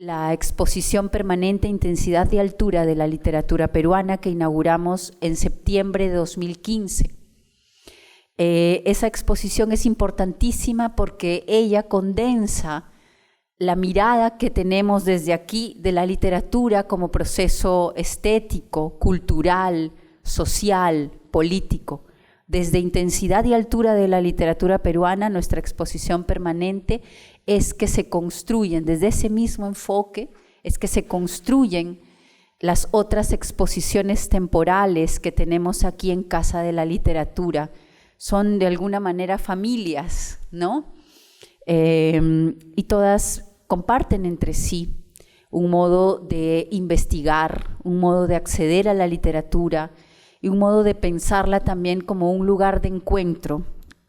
la exposición permanente Intensidad y Altura de la Literatura Peruana que inauguramos en septiembre de 2015. Esa exposición es importantísima porque ella condensa la mirada que tenemos desde aquí de la literatura como proceso estético, cultural, social, político. Desde Intensidad y Altura de la Literatura Peruana, nuestra exposición permanente es que se construyen, desde ese mismo enfoque, es que se construyen las otras exposiciones temporales que tenemos aquí en Casa de la Literatura. Son de alguna manera familias, ¿no? Y todas comparten entre sí un modo de investigar, un modo de acceder a la literatura y un modo de pensarla también como un lugar de encuentro,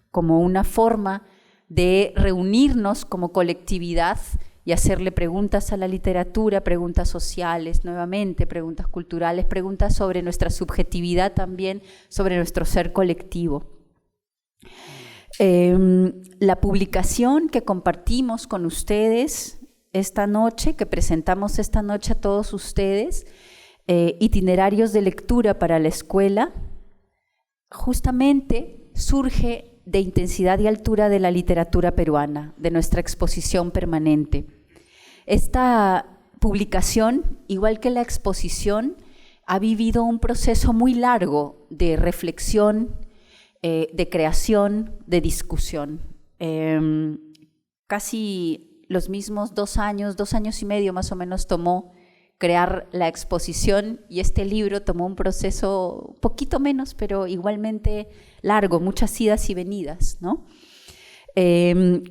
como una forma de reunirnos como colectividad y hacerle preguntas a la literatura, preguntas sociales nuevamente, preguntas culturales, preguntas sobre nuestra subjetividad también, sobre nuestro ser colectivo. La publicación que compartimos con ustedes esta noche, que presentamos esta noche a todos ustedes, itinerarios de lectura para la escuela, justamente surge de Intensidad y Altura de la Literatura Peruana, de nuestra exposición permanente. Esta publicación, igual que la exposición, ha vivido un proceso muy largo de reflexión, de creación, de discusión. Casi los mismos 2 años y medio más o menos tomó crear la exposición, y este libro tomó un proceso un poquito menos, pero igualmente largo, muchas idas y venidas, ¿no?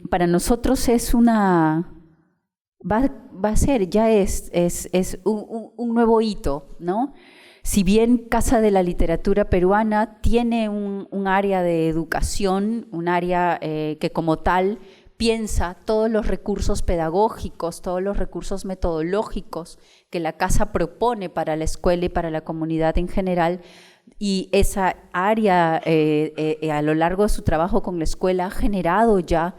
Para nosotros es una... Va a ser, ya es un nuevo hito, ¿no? Si bien Casa de la Literatura Peruana tiene un área de educación, un área que como tal piensa todos los recursos pedagógicos, todos los recursos metodológicos que la casa propone para la escuela y para la comunidad en general, y esa área a lo largo de su trabajo con la escuela ha generado ya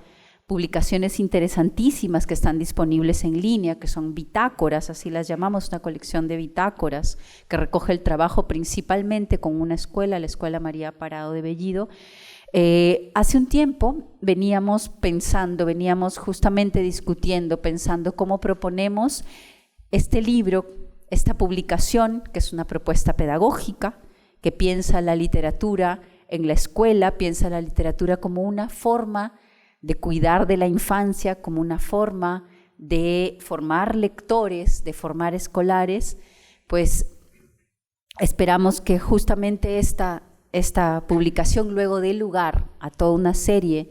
publicaciones interesantísimas que están disponibles en línea, que son bitácoras, así las llamamos, una colección de bitácoras que recoge el trabajo principalmente con una escuela, la Escuela María Parado de Bellido. Hace un tiempo veníamos justamente discutiendo, pensando cómo proponemos este libro, esta publicación, que es una propuesta pedagógica, que piensa la literatura en la escuela, piensa la literatura como una forma de cuidar de la infancia, como una forma de formar lectores, de formar escolares. Pues esperamos que justamente esta publicación luego dé lugar a toda una serie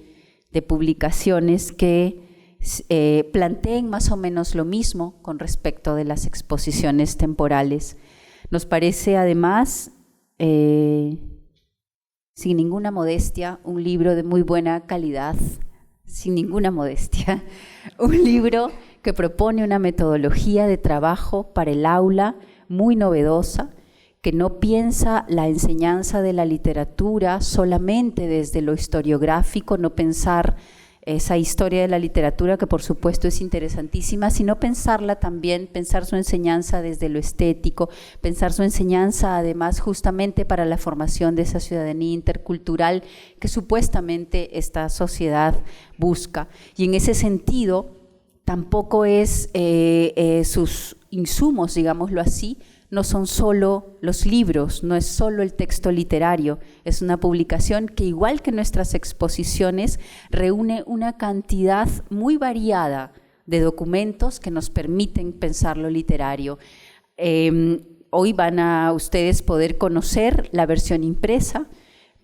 de publicaciones que planteen más o menos lo mismo con respecto de las exposiciones temporales. Nos parece además, sin ninguna modestia, un libro de muy buena calidad, sin ninguna modestia, un libro que propone una metodología de trabajo para el aula muy novedosa, que no piensa la enseñanza de la literatura solamente desde lo historiográfico, no pensar esa historia de la literatura que por supuesto es interesantísima, sino pensarla también, pensar su enseñanza desde lo estético, pensar su enseñanza además justamente para la formación de esa ciudadanía intercultural que supuestamente esta sociedad busca. Y en ese sentido tampoco es sus insumos, digámoslo así, no son solo los libros, no es solo el texto literario, es una publicación que, igual que nuestras exposiciones, reúne una cantidad muy variada de documentos que nos permiten pensar lo literario. Hoy van a ustedes poder conocer la versión impresa,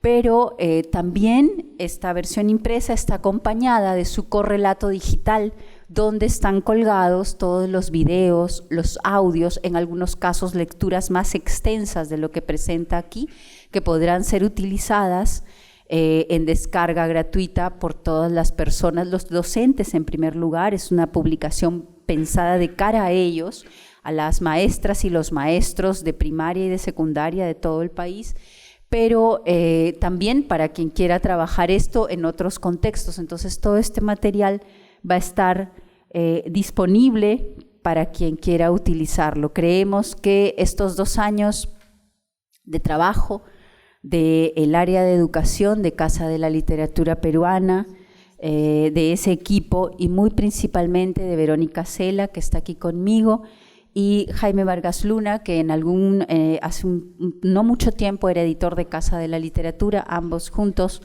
pero también esta versión impresa está acompañada de su correlato digital, donde están colgados todos los videos, los audios, en algunos casos lecturas más extensas de lo que presenta aquí, que podrán ser utilizadas en descarga gratuita por todas las personas, los docentes en primer lugar. Es una publicación pensada de cara a ellos, a las maestras y los maestros de primaria y de secundaria de todo el país, pero también para quien quiera trabajar esto en otros contextos. Entonces todo este material va a estar disponible para quien quiera utilizarlo. Creemos que estos 2 años de trabajo del área de educación de Casa de la Literatura Peruana, de ese equipo y muy principalmente de Verónica Cela, que está aquí conmigo, y Jaime Vargas Luna, que hace no mucho tiempo era editor de Casa de la Literatura, ambos juntos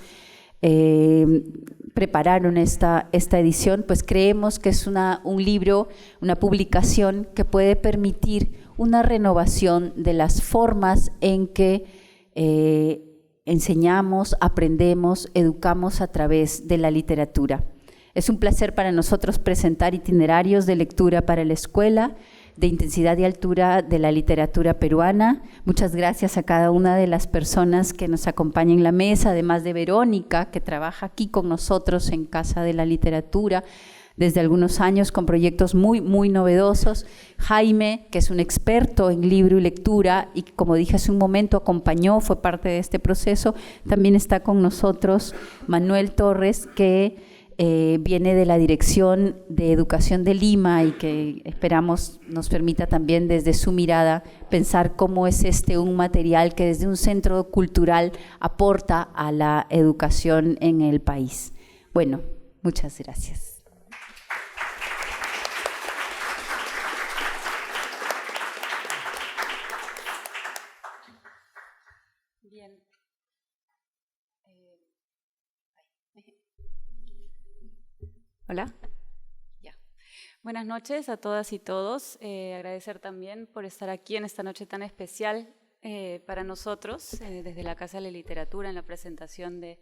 prepararon esta edición. Pues creemos que es un libro, una publicación que puede permitir una renovación de las formas en que enseñamos, aprendemos, educamos a través de la literatura. Es un placer para nosotros presentar itinerarios de lectura para la escuela, de intensidad y altura de la literatura peruana. Muchas gracias a cada una de las personas que nos acompañan en la mesa, además de Verónica, que trabaja aquí con nosotros en Casa de la Literatura desde algunos años con proyectos muy, muy novedosos. Jaime, que es un experto en libro y lectura y como dije hace un momento acompañó, fue parte de este proceso. También está con nosotros Manuel Torres, que viene de la Dirección de Educación de Lima y que esperamos nos permita también desde su mirada pensar cómo es un material que desde un centro cultural aporta a la educación en el país. Bueno, muchas gracias. Hola. Ya. Buenas noches a todas y todos. Agradecer también por estar aquí en esta noche tan especial para nosotros, desde la Casa de la Literatura, en la presentación de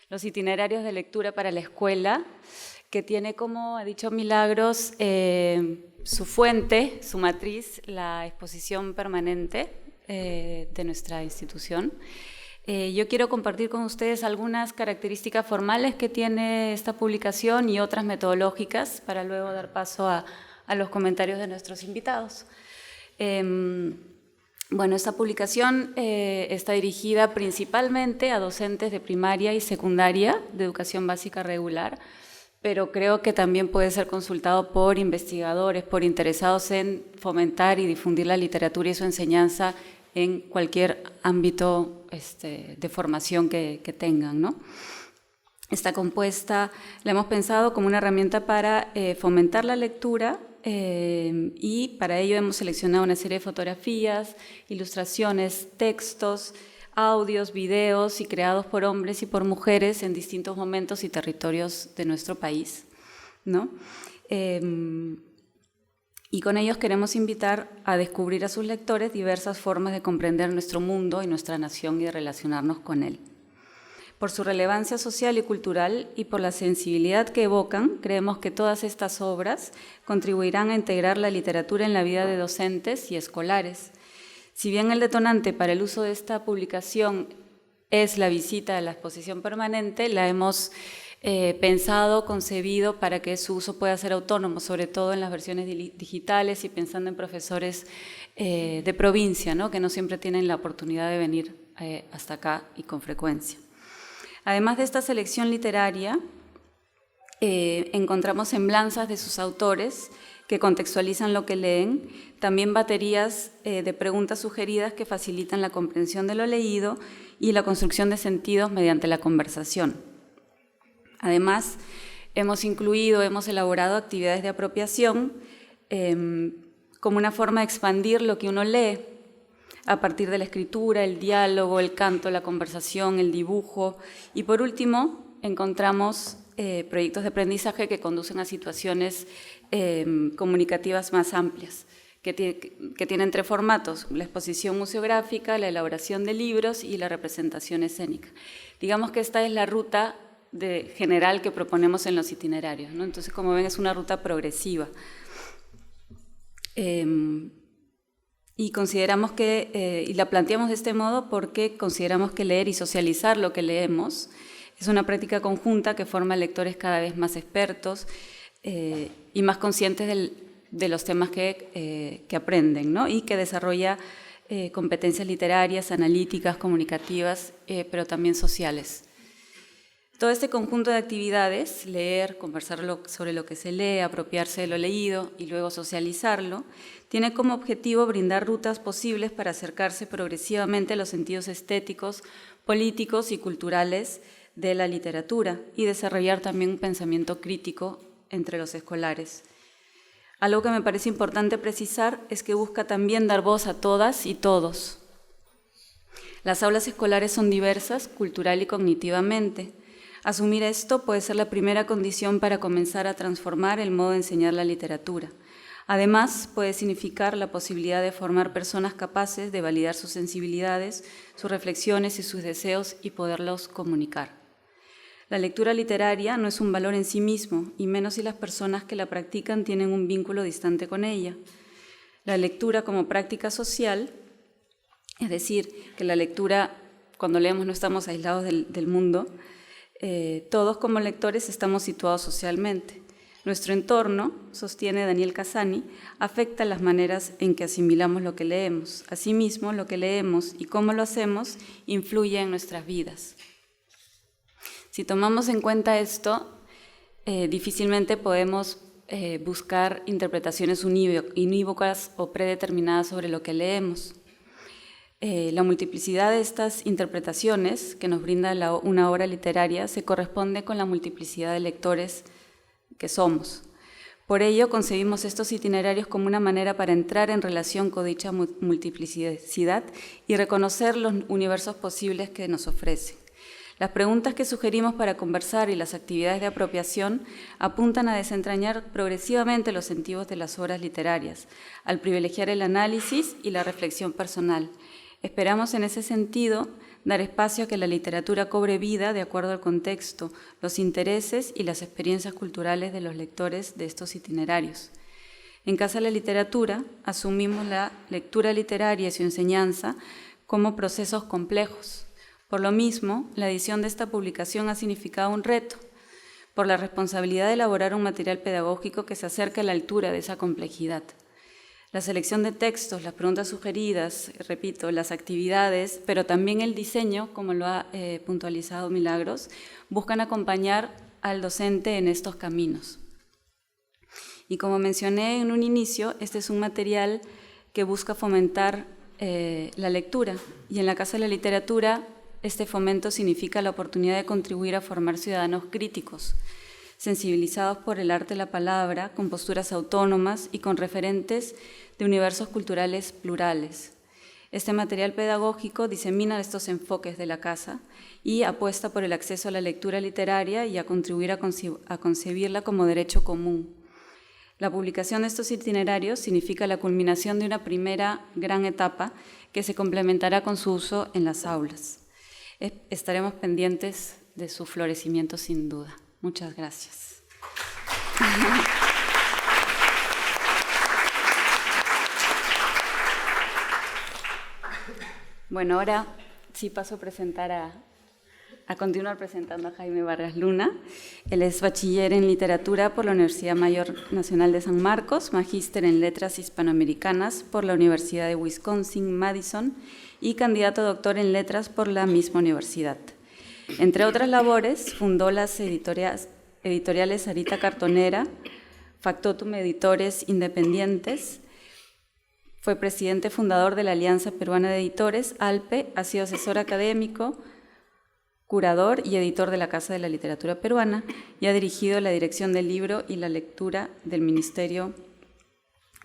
los itinerarios de lectura para la escuela, que tiene, como ha dicho Milagros, su fuente, su matriz, la exposición permanente de nuestra institución. Yo quiero compartir con ustedes algunas características formales que tiene esta publicación y otras metodológicas para luego dar paso a los comentarios de nuestros invitados. Bueno, esta publicación está dirigida principalmente a docentes de primaria y secundaria de educación básica regular, pero creo que también puede ser consultado por investigadores, por interesados en fomentar y difundir la literatura y su enseñanza en cualquier ámbito de formación que tengan, ¿no? Está compuesta, la hemos pensado como una herramienta para fomentar la lectura y para ello hemos seleccionado una serie de fotografías, ilustraciones, textos, audios, videos y creados por hombres y por mujeres en distintos momentos y territorios de nuestro país, ¿no? Y con ellos queremos invitar a descubrir a sus lectores diversas formas de comprender nuestro mundo y nuestra nación y de relacionarnos con él. Por su relevancia social y cultural y por la sensibilidad que evocan, creemos que todas estas obras contribuirán a integrar la literatura en la vida de docentes y escolares. Si bien el detonante para el uso de esta publicación es la visita a la exposición permanente, la hemos pensado, concebido para que su uso pueda ser autónomo, sobre todo en las versiones digitales y pensando en profesores de provincia, ¿no? Que no siempre tienen la oportunidad de venir hasta acá y con frecuencia. Además de esta selección literaria, encontramos semblanzas de sus autores que contextualizan lo que leen, también baterías de preguntas sugeridas que facilitan la comprensión de lo leído y la construcción de sentidos mediante la conversación. Además, hemos elaborado actividades de apropiación como una forma de expandir lo que uno lee a partir de la escritura, el diálogo, el canto, la conversación, el dibujo. Y por último, encontramos proyectos de aprendizaje que conducen a situaciones comunicativas más amplias, que tienen 3 formatos: la exposición museográfica, la elaboración de libros y la representación escénica. Digamos que esta es la ruta general que proponemos en los itinerarios, ¿no? Entonces, como ven, es una ruta progresiva. Y consideramos y la planteamos de este modo porque consideramos que leer y socializar lo que leemos es una práctica conjunta que forma lectores cada vez más expertos y más conscientes de los temas que aprenden, ¿no? Y que desarrolla competencias literarias, analíticas, comunicativas, pero también sociales. Todo este conjunto de actividades, leer, conversar sobre lo que se lee, apropiarse de lo leído y luego socializarlo, tiene como objetivo brindar rutas posibles para acercarse progresivamente a los sentidos estéticos, políticos y culturales de la literatura y desarrollar también un pensamiento crítico entre los escolares. Algo que me parece importante precisar es que busca también dar voz a todas y todos. Las aulas escolares son diversas, cultural y cognitivamente. Asumir esto puede ser la primera condición para comenzar a transformar el modo de enseñar la literatura. Además, puede significar la posibilidad de formar personas capaces de validar sus sensibilidades, sus reflexiones y sus deseos y poderlos comunicar. La lectura literaria no es un valor en sí mismo, y menos si las personas que la practican tienen un vínculo distante con ella. La lectura como práctica social, es decir, que la lectura, cuando leemos no estamos aislados del mundo, todos como lectores estamos situados socialmente. Nuestro entorno, sostiene Daniel Casani, afecta las maneras en que asimilamos lo que leemos. Asimismo, lo que leemos y cómo lo hacemos influye en nuestras vidas. Si tomamos en cuenta esto, difícilmente podemos buscar interpretaciones unívocas o predeterminadas sobre lo que leemos. La multiplicidad de estas interpretaciones que nos brinda una obra literaria se corresponde con la multiplicidad de lectores que somos. Por ello, concebimos estos itinerarios como una manera para entrar en relación con dicha multiplicidad y reconocer los universos posibles que nos ofrecen. Las preguntas que sugerimos para conversar y las actividades de apropiación apuntan a desentrañar progresivamente los sentidos de las obras literarias, al privilegiar el análisis y la reflexión personal. Esperamos en ese sentido dar espacio a que la literatura cobre vida de acuerdo al contexto, los intereses y las experiencias culturales de los lectores de estos itinerarios. En Casa de la Literatura asumimos la lectura literaria y su enseñanza como procesos complejos. Por lo mismo, la edición de esta publicación ha significado un reto, por la responsabilidad de elaborar un material pedagógico que se acerque a la altura de esa complejidad. La selección de textos, las preguntas sugeridas, repito, las actividades, pero también el diseño, como lo ha puntualizado Milagros, buscan acompañar al docente en estos caminos. Y como mencioné en un inicio, este es un material que busca fomentar la lectura, y en la Casa de la Literatura este fomento significa la oportunidad de contribuir a formar ciudadanos críticos, sensibilizados por el arte de la palabra, con posturas autónomas y con referentes de universos culturales plurales. Este material pedagógico disemina estos enfoques de la casa y apuesta por el acceso a la lectura literaria y a contribuir a concebirla como derecho común. La publicación de estos itinerarios significa la culminación de una primera gran etapa que se complementará con su uso en las aulas. Estaremos pendientes de su florecimiento sin duda. Muchas gracias. Bueno, ahora sí paso a presentar a continuar presentando a Jaime Vargas Luna. Él es bachiller en literatura por la Universidad Mayor Nacional de San Marcos, magíster en letras hispanoamericanas por la Universidad de Wisconsin-Madison y candidato a doctor en letras por la misma universidad. Entre otras labores, fundó las editoriales Sarita Cartonera, Factotum Editores Independientes, fue presidente fundador de la Alianza Peruana de Editores, ALPE, ha sido asesor académico, curador y editor de la Casa de la Literatura Peruana y ha dirigido la dirección del libro y la lectura del Ministerio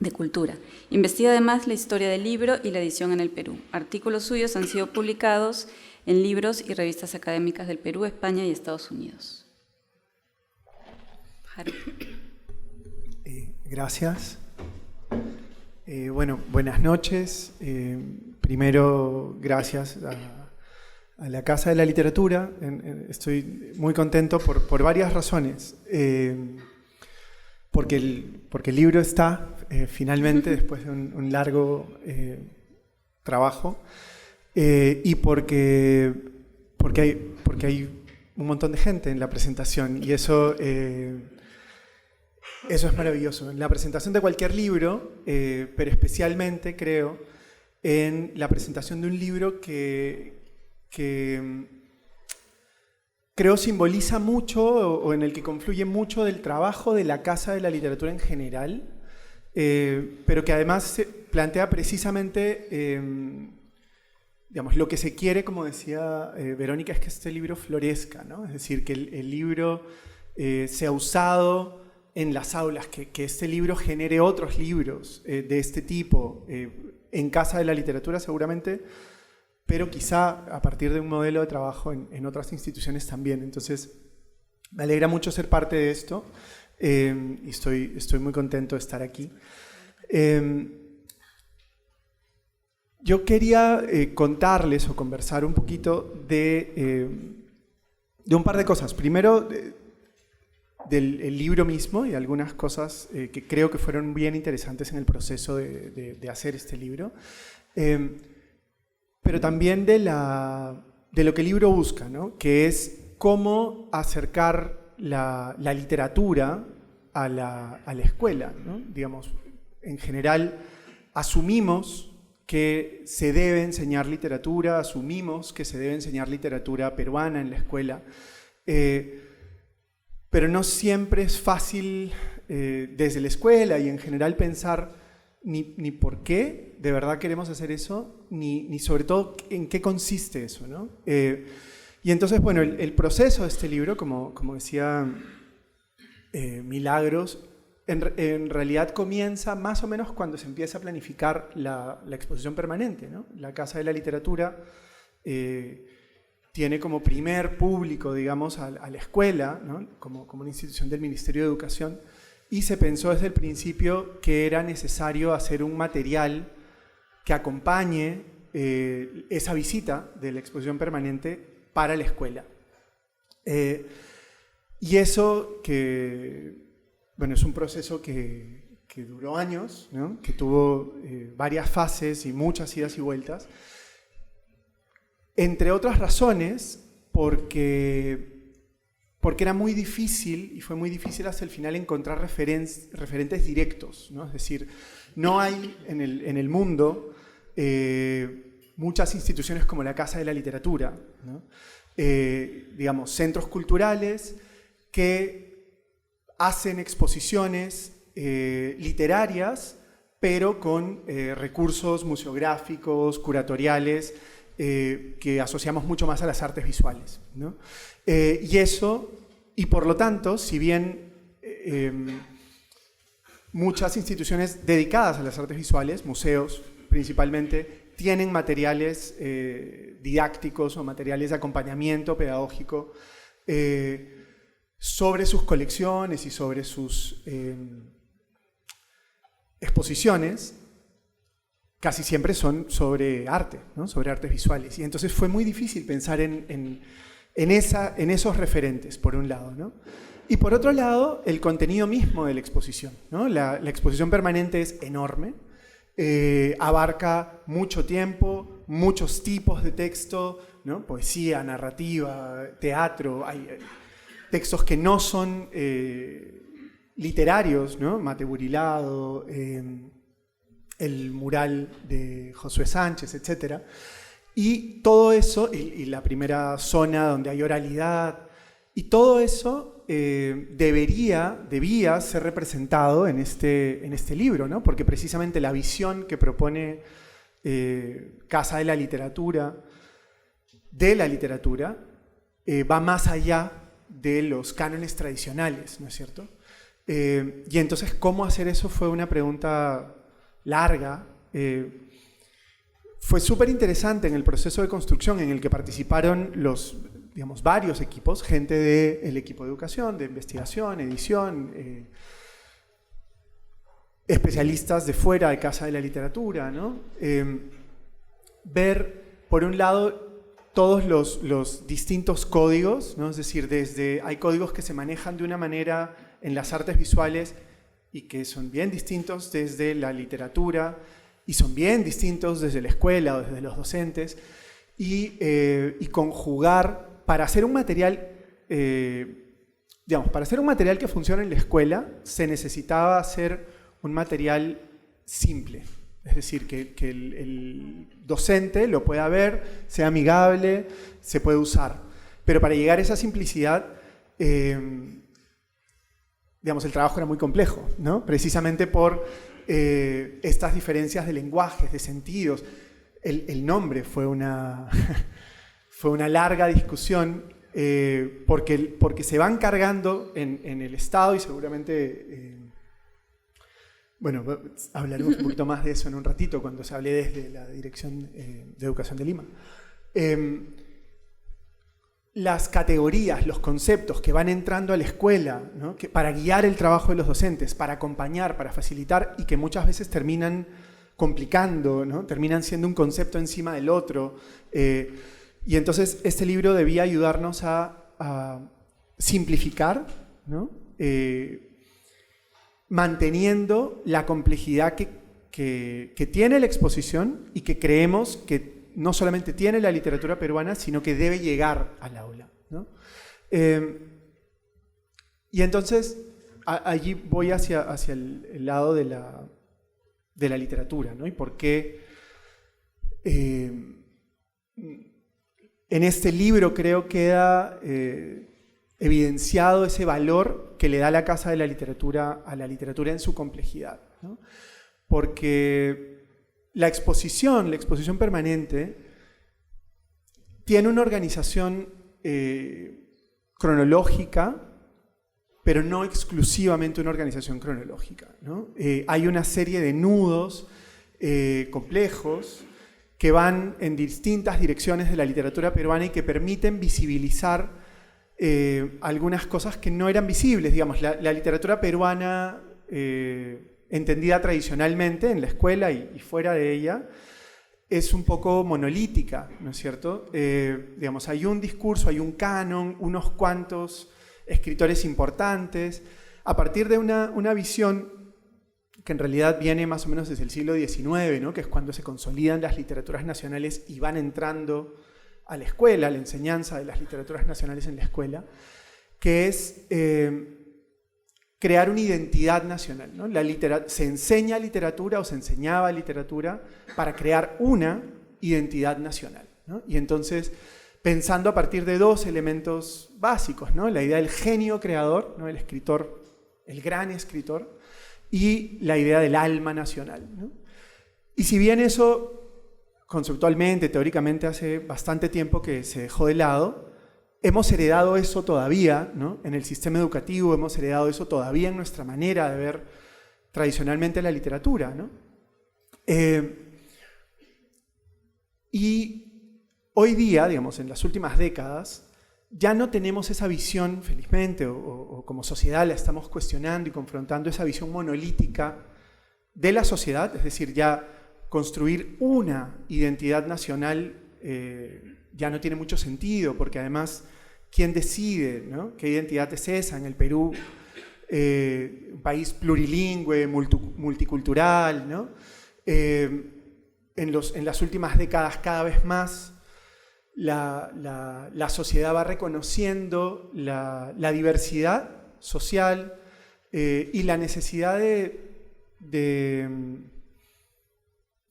de Cultura. Investiga además la historia del libro y la edición en el Perú. Artículos suyos han sido publicados en libros y revistas académicas del Perú, España y Estados Unidos. Gracias. Bueno, buenas noches. Primero, gracias a la Casa de la Literatura. Estoy muy contento por varias razones. Porque el libro está finalmente, después de un largo trabajo, y porque hay un montón de gente en la presentación, y eso es maravilloso. En la presentación de cualquier libro, pero especialmente, creo, en la presentación de un libro que creo simboliza mucho, o en el que confluye mucho del trabajo de la Casa de la Literatura en general, pero que además plantea precisamente, digamos, lo que se quiere, como decía Verónica, es que este libro florezca, ¿no? Es decir, que el libro sea usado en las aulas, que este libro genere otros libros de este tipo, en Casa de la Literatura seguramente, pero quizá a partir de un modelo de trabajo en otras instituciones también. Entonces, me alegra mucho ser parte de esto y estoy muy contento de estar aquí. Yo quería contarles o conversar un poquito de un par de cosas. Primero, del libro mismo y algunas cosas que creo que fueron bien interesantes en el proceso de hacer este libro. Pero también de lo que el libro busca, ¿no? Que es cómo acercar la literatura a la escuela, ¿no? Digamos, en general asumimos que se debe enseñar literatura, asumimos que se debe enseñar literatura peruana en la escuela, pero no siempre es fácil desde la escuela y en general pensar ni por qué de verdad queremos hacer eso, ni sobre todo en qué consiste eso, ¿no? Y entonces, bueno, el proceso de este libro, como decía Milagros, en realidad comienza más o menos cuando se empieza a planificar la exposición permanente, ¿no? La Casa de la Literatura tiene como primer público, digamos, a la escuela, ¿no? como una institución del Ministerio de Educación, y se pensó desde el principio que era necesario hacer un material que acompañe esa visita de la exposición permanente para la escuela. Y eso bueno, es un proceso que duró años, ¿no? Que tuvo varias fases y muchas idas y vueltas, entre otras razones porque era muy difícil, y fue muy difícil hasta el final, encontrar referentes directos, ¿no? Es decir, no hay en el mundo muchas instituciones como la Casa de la Literatura, ¿no? Digamos, centros culturales que hacen exposiciones literarias, pero con recursos museográficos, curatoriales, que asociamos mucho más a las artes visuales, ¿no? Y por lo tanto, si bien muchas instituciones dedicadas a las artes visuales, museos principalmente, tienen materiales didácticos o materiales de acompañamiento pedagógico sobre sus colecciones y sobre sus exposiciones, casi siempre son sobre arte, ¿no? Sobre artes visuales. Y entonces fue muy difícil pensar en esos referentes, por un lado, ¿no? Y por otro lado, el contenido mismo de la exposición, ¿no? La exposición permanente es enorme, abarca mucho tiempo, muchos tipos de texto, ¿no? Poesía, narrativa, teatro, hay textos que no son literarios, ¿no? Mate Burilado, el mural de Josué Sánchez, etc. Y todo eso, y la primera zona donde hay oralidad, y todo eso debía ser representado en este libro, ¿no? Porque precisamente la visión que propone Casa de la Literatura, va más allá de los cánones tradicionales, ¿no es cierto? Y entonces, ¿cómo hacer eso? Fue una pregunta larga. Fue súper interesante en el proceso de construcción en el que participaron varios equipos, gente del equipo de educación, de investigación, edición, especialistas de fuera de Casa de la Literatura, ¿no? Ver, por un lado, todos los distintos códigos, ¿no? Es decir, hay códigos que se manejan de una manera en las artes visuales y que son bien distintos desde la literatura, y son bien distintos desde la escuela o desde los docentes, y conjugar para hacer un material, para hacer un material que funcione en la escuela, se necesitaba hacer un material simple, es decir, que el docente lo pueda ver, sea amigable, se puede usar. Pero para llegar a esa simplicidad, digamos, el trabajo era muy complejo, ¿no? Precisamente por estas diferencias de lenguajes, de sentidos. El nombre fue una larga discusión porque se van cargando en el Estado y seguramente... bueno, hablaremos un poquito más de eso en un ratito cuando se hable desde la Dirección de Educación de Lima. Las categorías, los conceptos que van entrando a la escuela, ¿no? Para guiar el trabajo de los docentes, para acompañar, para facilitar y que muchas veces terminan complicando, ¿no? Terminan siendo un concepto encima del otro. Y entonces este libro debía ayudarnos a simplificar, ¿no? Manteniendo la complejidad que tiene la exposición y que creemos que no solamente tiene la literatura peruana, sino que debe llegar al aula, ¿no? Y entonces allí voy hacia el lado de la literatura, ¿no? Y por qué en este libro creo queda evidenciado ese valor que le da la Casa de la Literatura a la literatura en su complejidad, ¿no? Porque la exposición permanente tiene una organización cronológica, pero no exclusivamente una organización cronológica, ¿no? Hay una serie de nudos complejos que van en distintas direcciones de la literatura peruana y que permiten visibilizar algunas cosas que no eran visibles. Digamos, la literatura peruana entendida tradicionalmente en la escuela y fuera de ella, es un poco monolítica, ¿no es cierto? Digamos, hay un discurso, hay un canon, unos cuantos escritores importantes, a partir de una visión que en realidad viene más o menos desde el siglo XIX, ¿no? Que es cuando se consolidan las literaturas nacionales y van entrando a la escuela, a la enseñanza de las literaturas nacionales en la escuela, que es... crear una identidad nacional, ¿no? Se enseña literatura o se enseñaba literatura para crear una identidad nacional, ¿no? Y entonces, pensando a partir de dos elementos básicos, ¿no? La idea del genio creador, ¿no? El escritor, el gran escritor, y la idea del alma nacional, ¿no? Y si bien eso, conceptualmente, teóricamente, hace bastante tiempo que se dejó de lado, hemos heredado eso todavía, ¿no? En el sistema educativo, hemos heredado eso todavía en nuestra manera de ver tradicionalmente la literatura, ¿no? Y hoy día, digamos, en las últimas décadas, ya no tenemos esa visión, felizmente, o como sociedad la estamos cuestionando y confrontando esa visión monolítica de la sociedad, es decir, ya construir una identidad nacional ya no tiene mucho sentido, porque además, ¿quién decide, ¿no? ¿Qué identidad es esa? En el Perú, un país plurilingüe, multicultural, ¿no? En las últimas décadas, cada vez más, la sociedad va reconociendo la diversidad social y la necesidad de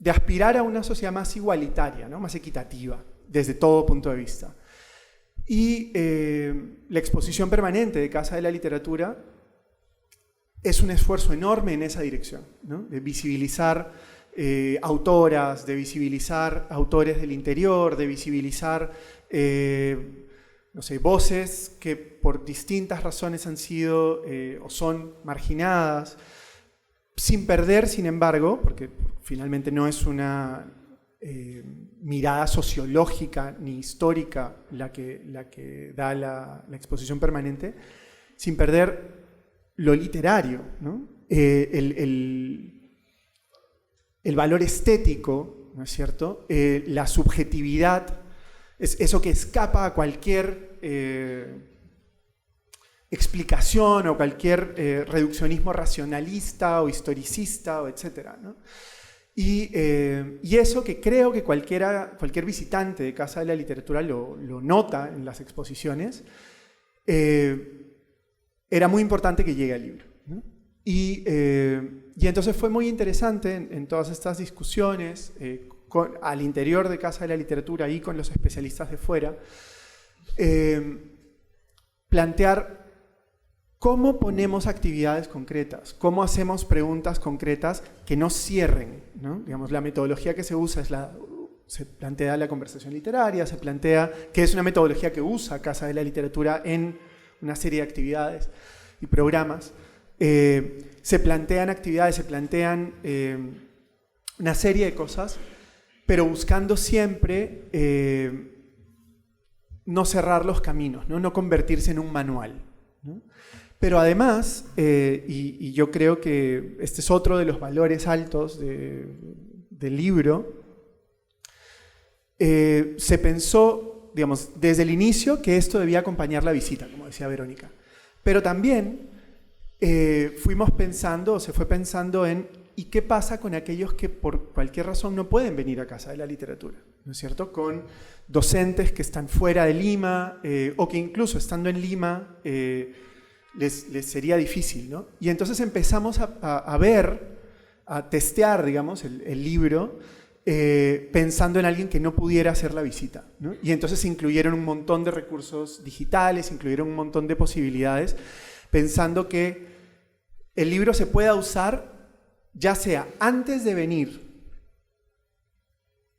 aspirar a una sociedad más igualitaria, ¿no? Más equitativa, desde todo punto de vista. Y la exposición permanente de Casa de la Literatura es un esfuerzo enorme en esa dirección, ¿no? De visibilizar autoras, de visibilizar autores del interior, de visibilizar no sé, voces que por distintas razones han sido o son marginadas, sin perder, sin embargo, porque finalmente no es una mirada sociológica ni histórica la que da la exposición permanente, sin perder lo literario, ¿no? El valor estético, ¿no es cierto? La subjetividad, es eso que escapa a cualquier explicación o cualquier reduccionismo racionalista o historicista, o etcétera, ¿no? Y eso que creo que cualquier visitante de Casa de la Literatura lo nota en las exposiciones, era muy importante que llegue al libro, ¿no? Y entonces fue muy interesante en todas estas discusiones al interior de Casa de la Literatura y con los especialistas de fuera, plantear cómo ponemos actividades concretas, cómo hacemos preguntas concretas que no cierren, ¿no? Digamos, la metodología que se usa se plantea la conversación literaria, se plantea que es una metodología que usa Casa de la Literatura en una serie de actividades y programas. Se plantean actividades, se plantean una serie de cosas, pero buscando siempre no cerrar los caminos, no convertirse en un manual, ¿no? Pero además, y yo creo que este es otro de los valores altos del libro, se pensó, digamos, desde el inicio que esto debía acompañar la visita, como decía Verónica. Pero también fuimos pensando, o se fue pensando en, ¿y qué pasa con aquellos que por cualquier razón no pueden venir a Casa de la Literatura? ¿No es cierto? Con docentes que están fuera de Lima, o que incluso estando en Lima les sería difícil, ¿no? Y entonces empezamos a ver, a testear, digamos, el libro, pensando en alguien que no pudiera hacer la visita, ¿no? Y entonces se incluyeron un montón de recursos digitales, incluyeron un montón de posibilidades, pensando que el libro se pueda usar ya sea antes de venir,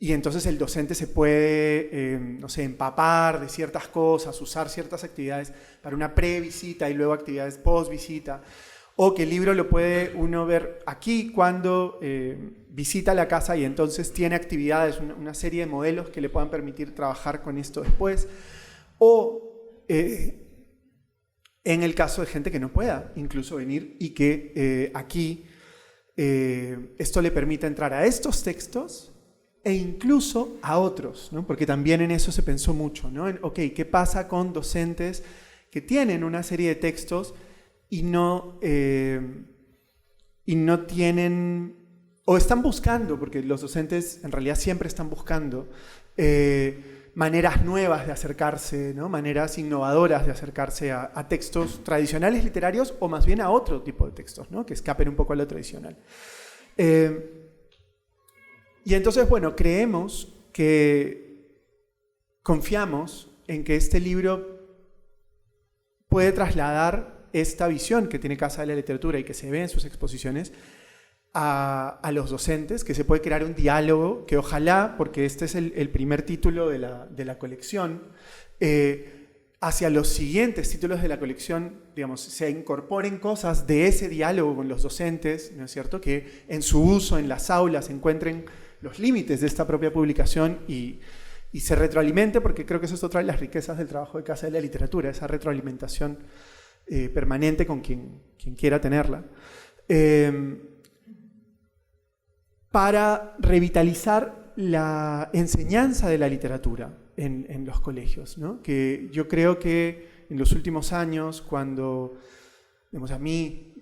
y entonces el docente se puede, no sé, empapar de ciertas cosas, usar ciertas actividades para una pre-visita y luego actividades post-visita, o que el libro lo puede uno ver aquí cuando visita la casa y entonces tiene actividades, una serie de modelos que le puedan permitir trabajar con esto después, o en el caso de gente que no pueda incluso venir y que aquí esto le permita entrar a estos textos e incluso a otros, ¿no? Porque también en eso se pensó mucho, ¿no? ¿Qué pasa con docentes que tienen una serie de textos y no tienen, o están buscando, porque los docentes en realidad siempre están buscando maneras nuevas de acercarse, ¿no? Maneras innovadoras de acercarse a textos tradicionales literarios o más bien a otro tipo de textos, ¿no? Que escapen un poco a lo tradicional. Y entonces, bueno, confiamos en que este libro puede trasladar esta visión que tiene Casa de la Literatura y que se ve en sus exposiciones a los docentes, que se puede crear un diálogo que ojalá, porque este es el primer título de la colección, hacia los siguientes títulos de la colección, digamos, se incorporen cosas de ese diálogo con los docentes, ¿no es cierto?, que en su uso en las aulas encuentren los límites de esta propia publicación y se retroalimente, porque creo que eso es otra de las riquezas del trabajo de Casa de la Literatura, esa retroalimentación permanente con quien quiera tenerla, para revitalizar la enseñanza de la literatura en los colegios, ¿no? Que yo creo que en los últimos años, cuando, digamos, a mí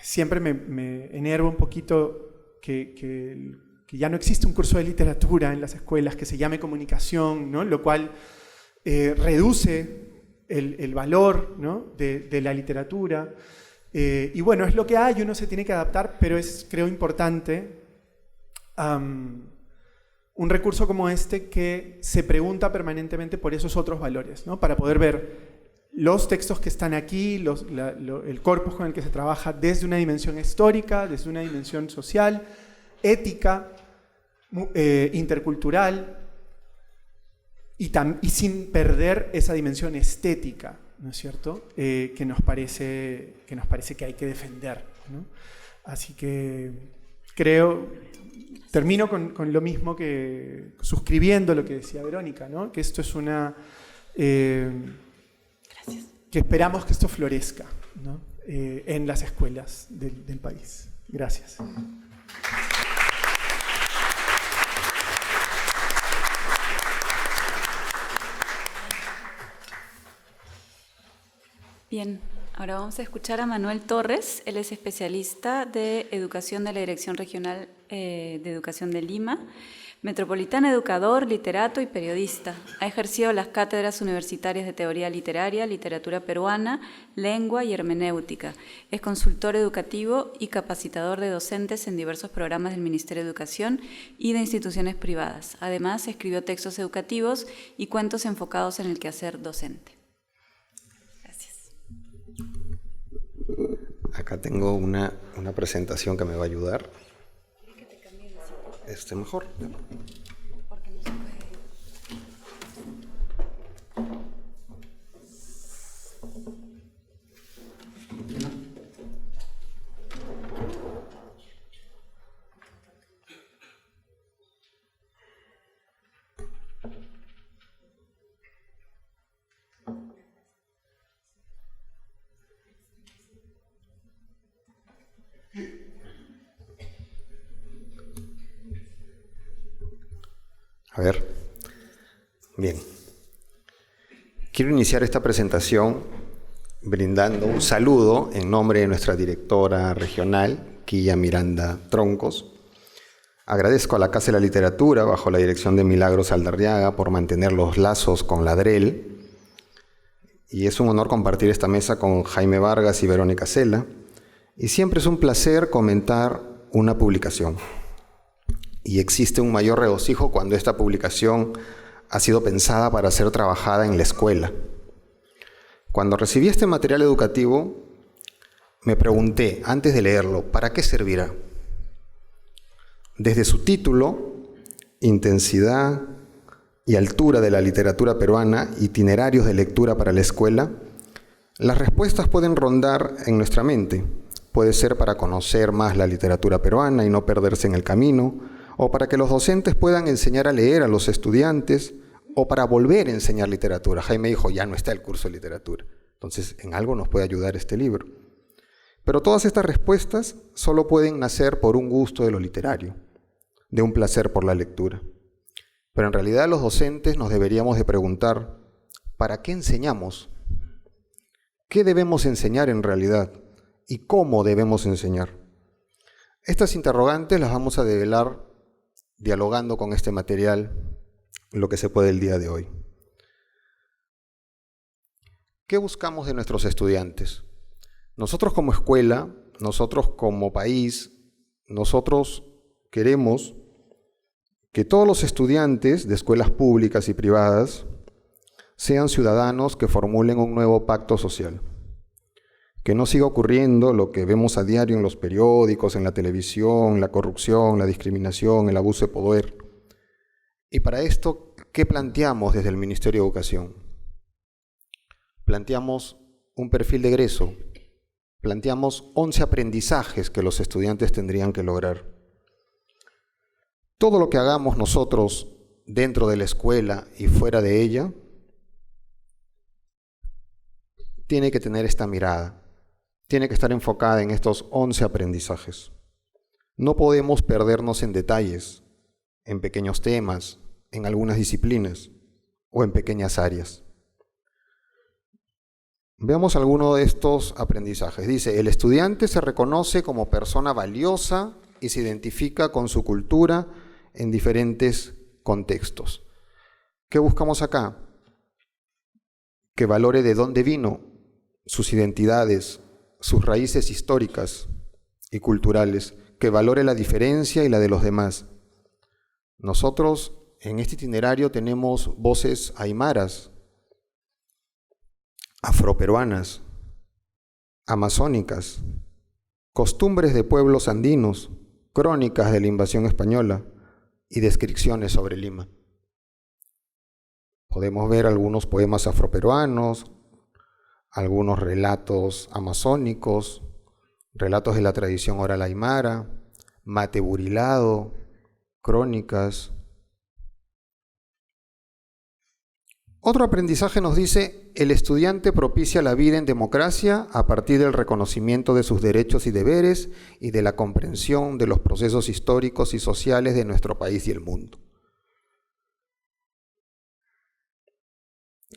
siempre me enerva un poquito que ya no existe un curso de literatura en las escuelas que se llame comunicación, ¿no? Lo cual reduce el valor, ¿no? de la literatura. Y bueno, es lo que hay, uno se tiene que adaptar, pero es, creo, importante un recurso como este que se pregunta permanentemente por esos otros valores, ¿no? Para poder ver los textos que están aquí, el corpus con el que se trabaja desde una dimensión histórica, desde una dimensión social, ética, intercultural, y sin perder esa dimensión estética, ¿no es cierto?, que nos parece que hay que defender, ¿no? Así que termino con lo mismo, que suscribiendo lo que decía Verónica, ¿no? Que esto es Gracias. Que esperamos que esto florezca, ¿no? En las escuelas del país. Gracias. Bien, ahora vamos a escuchar a Manuel Torres. Él es especialista de educación de la Dirección Regional de Educación de Lima, Metropolitano educador, literato y periodista. Ha ejercido las cátedras universitarias de teoría literaria, literatura peruana, lengua y hermenéutica. Es consultor educativo y capacitador de docentes en diversos programas del Ministerio de Educación y de instituciones privadas. Además, escribió textos educativos y cuentos enfocados en el quehacer docente. Gracias. Acá tengo una presentación que me va a ayudar. Mejor. Porque no se puede. A ver, bien. Quiero iniciar esta presentación brindando un saludo en nombre de nuestra directora regional, Quilla Miranda Troncos. Agradezco a la Casa de la Literatura, bajo la dirección de Milagros Aldarriaga, por mantener los lazos con la DREL. Y es un honor compartir esta mesa con Jaime Vargas y Verónica Cela. Y siempre es un placer comentar una publicación. Y existe un mayor regocijo cuando esta publicación ha sido pensada para ser trabajada en la escuela. Cuando recibí este material educativo, me pregunté, antes de leerlo, ¿para qué servirá? Desde su título, Intensidad y altura de la literatura peruana, itinerarios de lectura para la escuela, las respuestas pueden rondar en nuestra mente. Puede ser para conocer más la literatura peruana y no perderse en el camino, o para que los docentes puedan enseñar a leer a los estudiantes, o para volver a enseñar literatura. Jaime dijo, ya no está el curso de literatura. Entonces, en algo nos puede ayudar este libro. Pero todas estas respuestas solo pueden nacer por un gusto de lo literario, de un placer por la lectura. Pero en realidad los docentes nos deberíamos de preguntar, ¿para qué enseñamos? ¿Qué debemos enseñar en realidad? ¿Y cómo debemos enseñar? Estas interrogantes las vamos a develar dialogando con este material, lo que se puede el día de hoy. ¿Qué buscamos de nuestros estudiantes? Nosotros como escuela, nosotros como país, nosotros queremos que todos los estudiantes de escuelas públicas y privadas sean ciudadanos que formulen un nuevo pacto social. Que no siga ocurriendo lo que vemos a diario en los periódicos, en la televisión, la corrupción, la discriminación, el abuso de poder. Y para esto, ¿qué planteamos desde el Ministerio de Educación? Planteamos un perfil de egreso, planteamos 11 aprendizajes que los estudiantes tendrían que lograr. Todo lo que hagamos nosotros dentro de la escuela y fuera de ella tiene que tener esta mirada. Tiene que estar enfocada en estos 11 aprendizajes. No podemos perdernos en detalles, en pequeños temas, en algunas disciplinas o en pequeñas áreas. Veamos alguno de estos aprendizajes. Dice, el estudiante se reconoce como persona valiosa y se identifica con su cultura en diferentes contextos. ¿Qué buscamos acá? Que valore de dónde vino, sus identidades, sus raíces históricas y culturales, que valore la diferencia y la de los demás. Nosotros en este itinerario tenemos voces aymaras, afroperuanas, amazónicas, costumbres de pueblos andinos, crónicas de la invasión española y descripciones sobre Lima. Podemos ver algunos poemas afroperuanos, algunos relatos amazónicos, relatos de la tradición oral aymara, mate burilado, crónicas. Otro aprendizaje nos dice, el estudiante propicia la vida en democracia a partir del reconocimiento de sus derechos y deberes y de la comprensión de los procesos históricos y sociales de nuestro país y el mundo.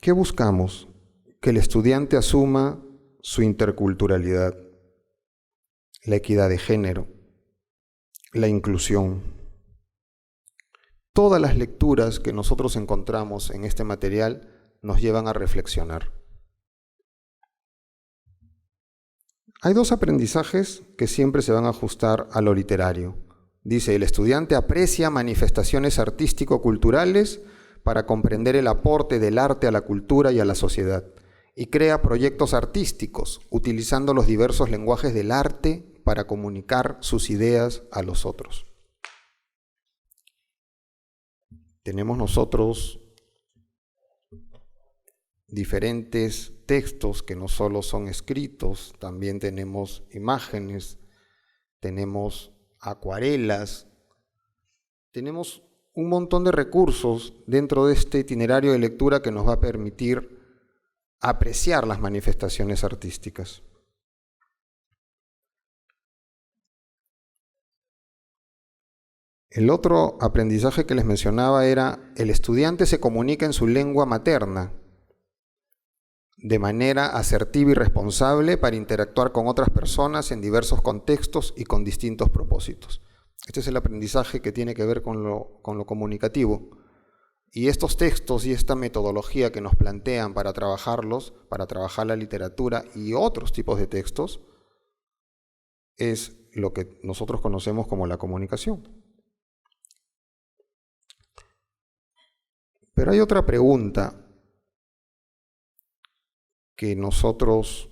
¿Qué buscamos? Que el estudiante asuma su interculturalidad, la equidad de género, la inclusión. Todas las lecturas que nosotros encontramos en este material nos llevan a reflexionar. Hay dos aprendizajes que siempre se van a ajustar a lo literario. Dice, el estudiante aprecia manifestaciones artístico-culturales para comprender el aporte del arte a la cultura y a la sociedad, y crea proyectos artísticos, utilizando los diversos lenguajes del arte para comunicar sus ideas a los otros. Tenemos nosotros diferentes textos que no solo son escritos, también tenemos imágenes, tenemos acuarelas, tenemos un montón de recursos dentro de este itinerario de lectura que nos va a permitir apreciar las manifestaciones artísticas. El otro aprendizaje que les mencionaba era, el estudiante se comunica en su lengua materna, de manera asertiva y responsable para interactuar con otras personas en diversos contextos y con distintos propósitos. Este es el aprendizaje que tiene que ver con lo comunicativo. Y estos textos y esta metodología que nos plantean para trabajarlos, para trabajar la literatura y otros tipos de textos, es lo que nosotros conocemos como la comunicación. Pero hay otra pregunta que nosotros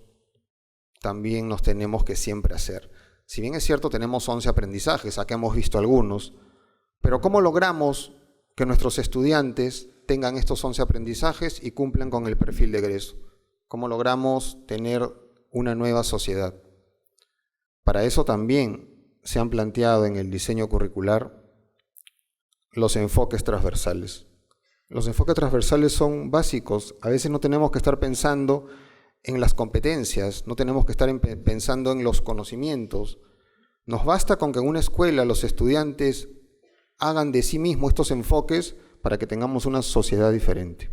también nos tenemos que siempre hacer. Si bien es cierto, tenemos 11 aprendizajes, acá hemos visto algunos, pero ¿cómo logramos que nuestros estudiantes tengan estos 11 aprendizajes y cumplan con el perfil de egreso? ¿Cómo logramos tener una nueva sociedad? Para eso también se han planteado en el diseño curricular los enfoques transversales. Los enfoques transversales son básicos. A veces no tenemos que estar pensando en las competencias, no tenemos que estar pensando en los conocimientos. Nos basta con que en una escuela los estudiantes hagan de sí mismos estos enfoques para que tengamos una sociedad diferente.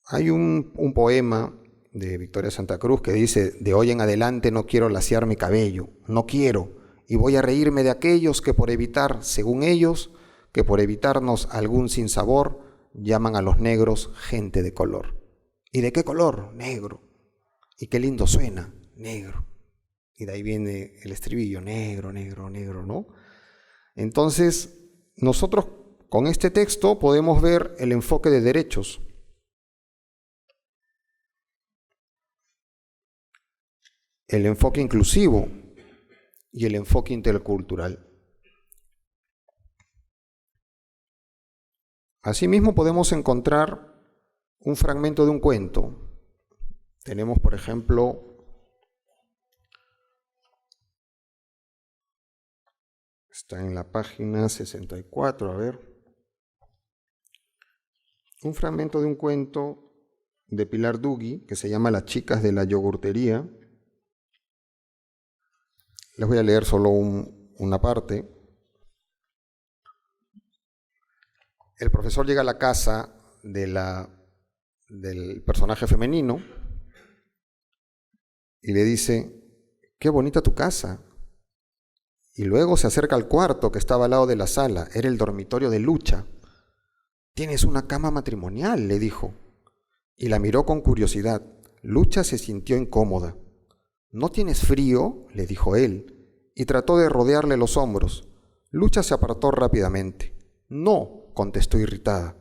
Hay un poema de Victoria Santa Cruz que dice, de hoy en adelante no quiero laciar mi cabello, no quiero. Y voy a reírme de aquellos que por evitar, según ellos, que por evitarnos algún sinsabor, llaman a los negros gente de color. ¿Y de qué color? Negro. ¿Y qué lindo suena? Negro. Y de ahí viene el estribillo, negro, negro, negro, ¿no? Entonces, nosotros con este texto podemos ver el enfoque de derechos. El enfoque inclusivo y el enfoque intercultural. Asimismo podemos encontrar un fragmento de un cuento. Tenemos, por ejemplo, está en la página 64, a ver, un fragmento de un cuento de Pilar Dugui que se llama Las chicas de la yogurtería. Les voy a leer solo una parte. El profesor llega a la casa del personaje femenino y le dice, qué bonita tu casa. Y luego se acerca al cuarto que estaba al lado de la sala, era el dormitorio de Lucha. Tienes una cama matrimonial, le dijo. Y la miró con curiosidad. Lucha se sintió incómoda. ¿No tienes frío?, le dijo él, y trató de rodearle los hombros. Lucha se apartó rápidamente. No, contestó irritada.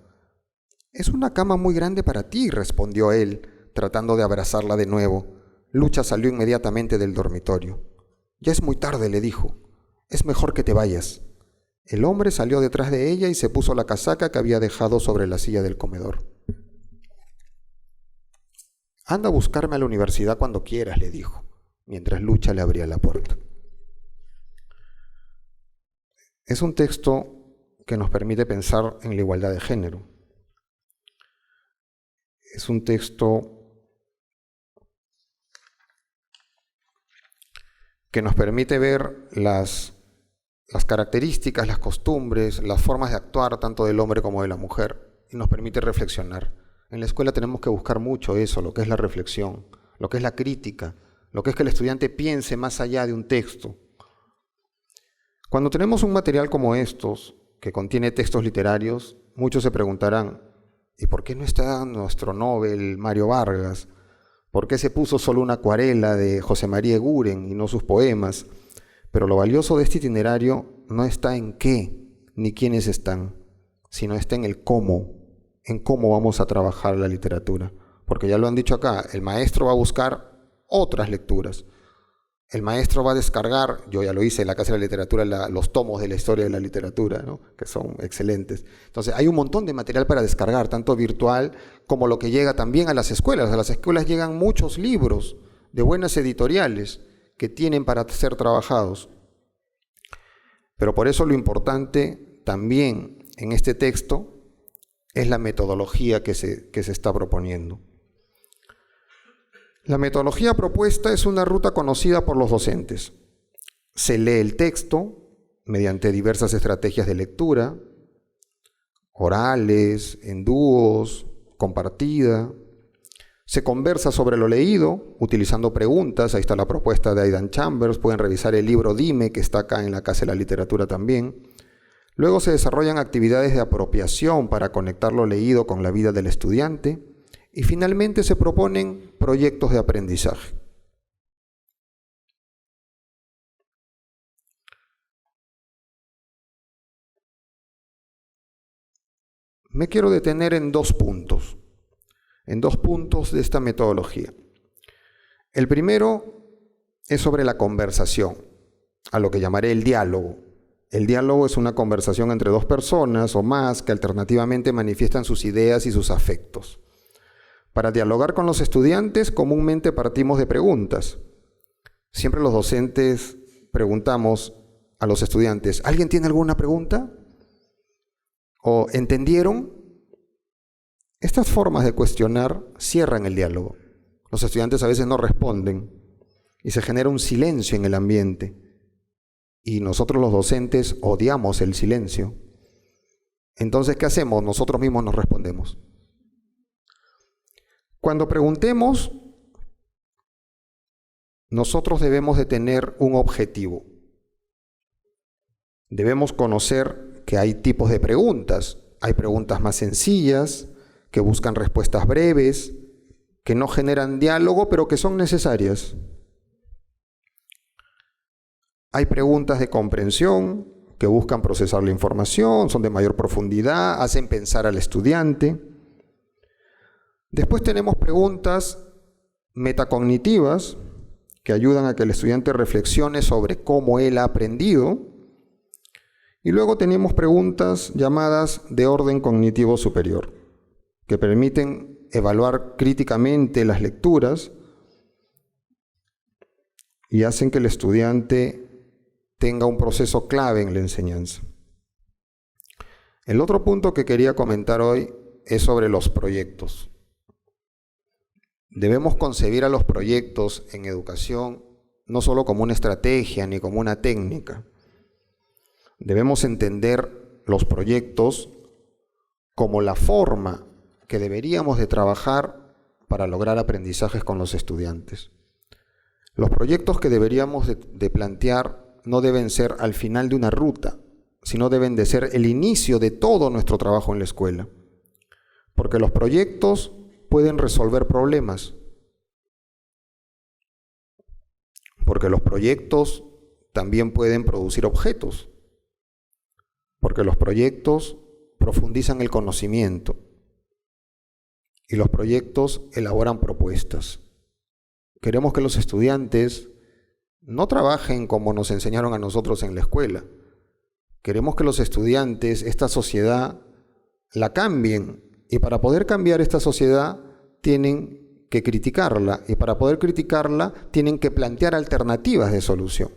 Es una cama muy grande para ti, respondió él, tratando de abrazarla de nuevo. Lucha salió inmediatamente del dormitorio. Ya es muy tarde, le dijo. Es mejor que te vayas. El hombre salió detrás de ella y se puso la casaca que había dejado sobre la silla del comedor. Anda a buscarme a la universidad cuando quieras, le dijo, mientras Lucha le abría la puerta. Es un texto que nos permite pensar en la igualdad de género. Es un texto que nos permite ver las características, las costumbres, las formas de actuar tanto del hombre como de la mujer, y nos permite reflexionar. En la escuela tenemos que buscar mucho eso, lo que es la reflexión, lo que es la crítica, lo que es que el estudiante piense más allá de un texto. Cuando tenemos un material como estos, que contiene textos literarios, muchos se preguntarán, ¿y por qué no está nuestro Nobel Mario Vargas? ¿Por qué se puso solo una acuarela de José María Eguren y no sus poemas? Pero lo valioso de este itinerario no está en qué ni quiénes están, sino está en el cómo, en cómo vamos a trabajar la literatura. Porque ya lo han dicho acá, el maestro va a buscar otras lecturas. El maestro va a descargar, yo ya lo hice en la Casa de la Literatura, los tomos de la historia de la literatura, ¿no? Que son excelentes. Entonces hay un montón de material para descargar, tanto virtual como lo que llega también a las escuelas. A las escuelas llegan muchos libros de buenas editoriales que tienen para ser trabajados. Pero por eso lo importante también en este texto es la metodología que se está proponiendo. La metodología propuesta es una ruta conocida por los docentes. Se lee el texto mediante diversas estrategias de lectura, orales, en dúos, compartida. Se conversa sobre lo leído utilizando preguntas. Ahí está la propuesta de Aidan Chambers. Pueden revisar el libro Dime, que está acá en la Casa de la Literatura también. Luego se desarrollan actividades de apropiación para conectar lo leído con la vida del estudiante. Y finalmente se proponen proyectos de aprendizaje. Me quiero detener en dos puntos de esta metodología. El primero es sobre la conversación, a lo que llamaré el diálogo. El diálogo es una conversación entre dos personas o más que alternativamente manifiestan sus ideas y sus afectos. Para dialogar con los estudiantes, comúnmente partimos de preguntas. Siempre los docentes preguntamos a los estudiantes, ¿alguien tiene alguna pregunta? ¿O entendieron? Estas formas de cuestionar cierran el diálogo. Los estudiantes a veces no responden y se genera un silencio en el ambiente. Y nosotros los docentes odiamos el silencio. Entonces, ¿qué hacemos? Nosotros mismos nos respondemos. Cuando preguntemos, nosotros debemos de tener un objetivo. Debemos conocer que hay tipos de preguntas. Hay preguntas más sencillas, que buscan respuestas breves, que no generan diálogo, pero que son necesarias. Hay preguntas de comprensión, que buscan procesar la información, son de mayor profundidad, hacen pensar al estudiante. Después tenemos preguntas metacognitivas que ayudan a que el estudiante reflexione sobre cómo él ha aprendido. Y luego tenemos preguntas llamadas de orden cognitivo superior, que permiten evaluar críticamente las lecturas y hacen que el estudiante tenga un proceso clave en la enseñanza. El otro punto que quería comentar hoy es sobre los proyectos. Debemos concebir a los proyectos en educación no solo como una estrategia ni como una técnica. Debemos entender los proyectos como la forma que deberíamos de trabajar para lograr aprendizajes con los estudiantes. Los proyectos que deberíamos de plantear no deben ser al final de una ruta, sino deben de ser el inicio de todo nuestro trabajo en la escuela. Porque los proyectos pueden resolver problemas. Porque los proyectos también pueden producir objetos. Porque los proyectos profundizan el conocimiento. Y los proyectos elaboran propuestas. Queremos que los estudiantes no trabajen como nos enseñaron a nosotros en la escuela. Queremos que los estudiantes, esta sociedad, la cambien. Y para poder cambiar esta sociedad, tienen que criticarla. Y para poder criticarla, tienen que plantear alternativas de solución.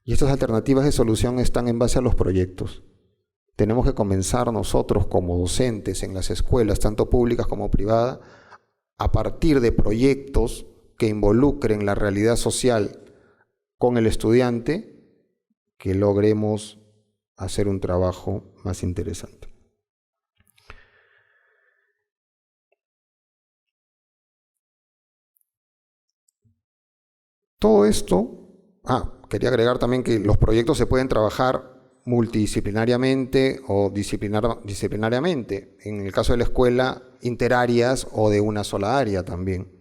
Y estas alternativas de solución están en base a los proyectos. Tenemos que comenzar nosotros como docentes en las escuelas, tanto públicas como privadas, a partir de proyectos que involucren la realidad social con el estudiante, que logremos hacer un trabajo más interesante. Todo esto, quería agregar también que los proyectos se pueden trabajar multidisciplinariamente o disciplinariamente. En el caso de la escuela, interáreas o de una sola área también.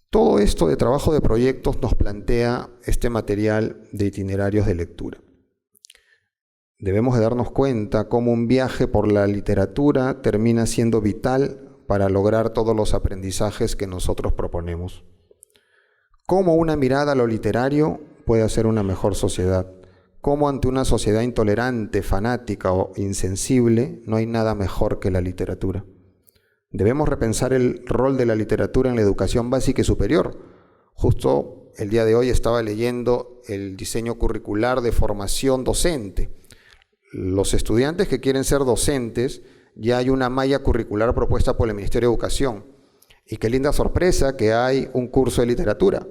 Todo esto de trabajo de proyectos nos plantea este material de itinerarios de lectura. Debemos de darnos cuenta cómo un viaje por la literatura termina siendo vital para lograr todos los aprendizajes que nosotros proponemos. Cómo una mirada a lo literario puede hacer una mejor sociedad. Cómo ante una sociedad intolerante, fanática o insensible, no hay nada mejor que la literatura. Debemos repensar el rol de la literatura en la educación básica y superior. Justo el día de hoy estaba leyendo el diseño curricular de formación docente. Los estudiantes que quieren ser docentes, ya hay una malla curricular propuesta por el Ministerio de Educación. Y qué linda sorpresa que hay un curso de literatura,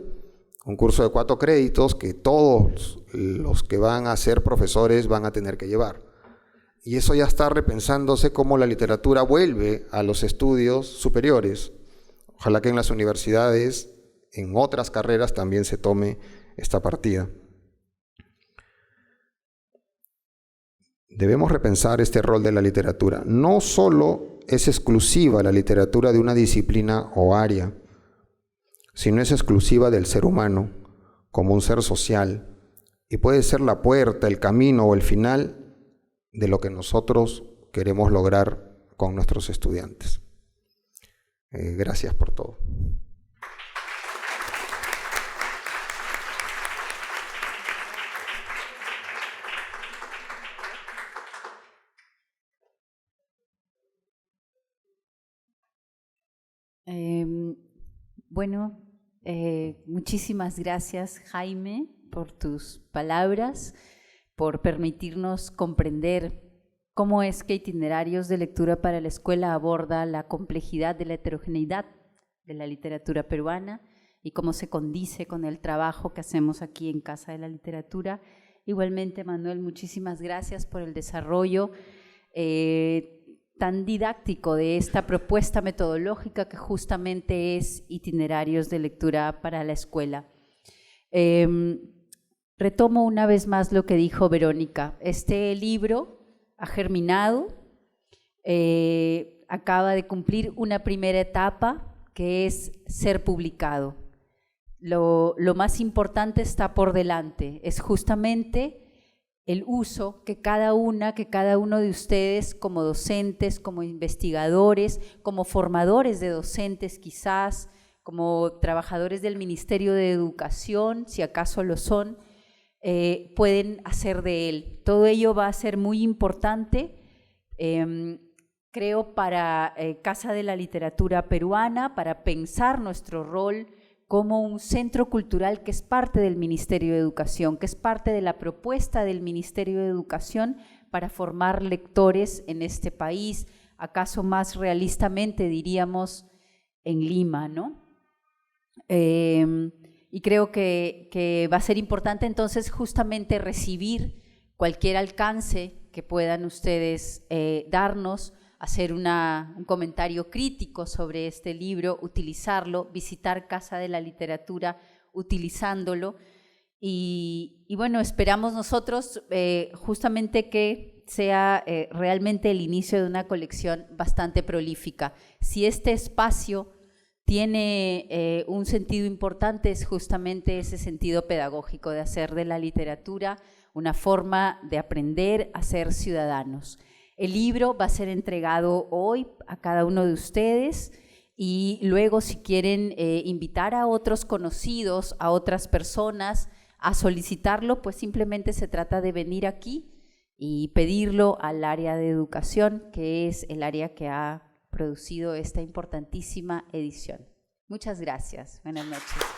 un curso de 4 créditos que todos los que van a ser profesores van a tener que llevar. Y eso ya está repensándose cómo la literatura vuelve a los estudios superiores. Ojalá que en las universidades, en otras carreras, también se tome esta partida. Debemos repensar este rol de la literatura. No solo es exclusiva la literatura de una disciplina o área, sino es exclusiva del ser humano como un ser social y puede ser la puerta, el camino o el final de lo que nosotros queremos lograr con nuestros estudiantes. Gracias por todo. Bueno, muchísimas gracias, Jaime, por tus palabras, por permitirnos comprender cómo es que Itinerarios de Lectura para la Escuela aborda la complejidad de la heterogeneidad de la literatura peruana y cómo se condice con el trabajo que hacemos aquí en Casa de la Literatura. Igualmente, Manuel, muchísimas gracias por el desarrollo tan didáctico de esta propuesta metodológica que justamente es Itinerarios de Lectura para la Escuela. Retomo una vez más lo que dijo Verónica. Este libro ha germinado, acaba de cumplir una primera etapa que es ser publicado. Lo más importante está por delante, es justamente el uso que cada uno de ustedes como docentes, como investigadores, como formadores de docentes quizás, como trabajadores del Ministerio de Educación, si acaso lo son, pueden hacer de él. Todo ello va a ser muy importante, creo, para Casa de la Literatura Peruana, para pensar nuestro rol como un centro cultural que es parte del Ministerio de Educación, que es parte de la propuesta del Ministerio de Educación para formar lectores en este país, acaso más realistamente diríamos en Lima, ¿no? Y creo que va a ser importante entonces justamente recibir cualquier alcance que puedan ustedes darnos, hacer un comentario crítico sobre este libro, utilizarlo, visitar Casa de la Literatura utilizándolo y bueno, esperamos nosotros justamente que sea realmente el inicio de una colección bastante prolífica. Si este espacio tiene un sentido importante, es justamente ese sentido pedagógico de hacer de la literatura una forma de aprender a ser ciudadanos. El libro va a ser entregado hoy a cada uno de ustedes y luego si quieren invitar a otros conocidos, a otras personas a solicitarlo, pues simplemente se trata de venir aquí y pedirlo al área de educación, que es el área que ha producido esta importantísima edición. Muchas gracias. Buenas noches.